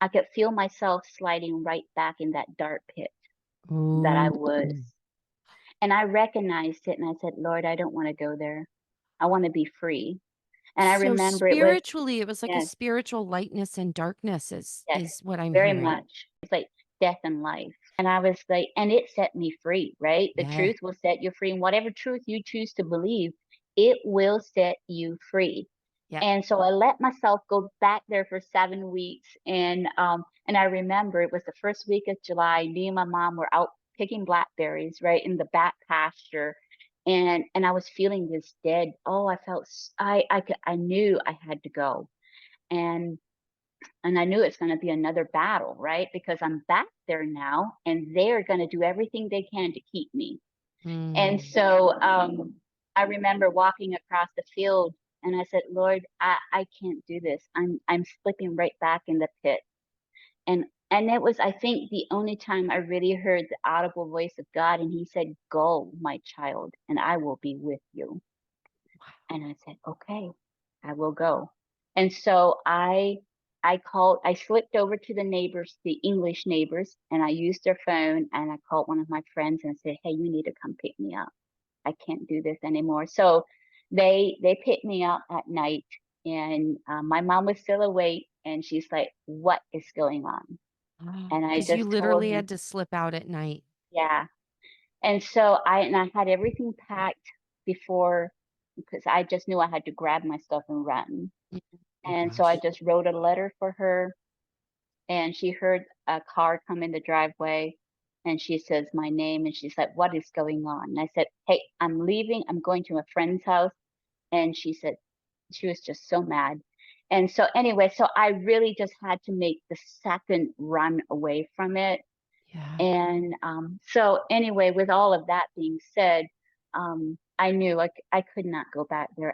I could feel myself sliding right back in that dark pit that I Ooh. was. And I recognized it and I said, Lord, I don't want to go there. I want to be free. And I So remember it was, spiritually, it was like a yes, spiritual lightness and darkness yes, is what I'm very hearing. much. It's like death and life. And I was like, and it set me free, right? The Yeah. truth will set you free. And whatever truth you choose to believe, it will set you free. Yep. And so I let myself go back there for 7 weeks, and I remember it was the first week of July, me and my mom were out picking blackberries, right, in the back pasture, and I was feeling this dead oh, I felt s I knew I had to go, and and I knew it's gonna be another battle, right, because I'm back there now, and they're gonna do everything they can to keep me. And Mm. so, I remember walking across the field and I said, "Lord, I can't do this. I'm slipping right back in the pit." And it was, I think, the only time I really heard the audible voice of God, and He said, "Go, my child, and I will be with you." And I said, "Okay, I will go." And so I slipped over to the neighbors, the English neighbors, and I used their phone and I called one of my friends and said, "Hey, you need to come pick me up. I can't do this anymore." So they picked me up at night, and my mom was still awake, and she's like, "What is going on?" And I Because you just told literally her, had to slip out at night. "Yeah." And so I had everything packed before because I just knew I had to grab my stuff and run. Oh my And so I gosh. just wrote a letter for her, and she heard a car come in the driveway, and she says my name, and she's like, "What is going on?" And I said, "Hey, I'm leaving. I'm going to a friend's house." And she said she was just so mad. And so anyway, so I really just had to make the second run away from it. Yeah. And so anyway, with all of that being said, I knew I could not go back there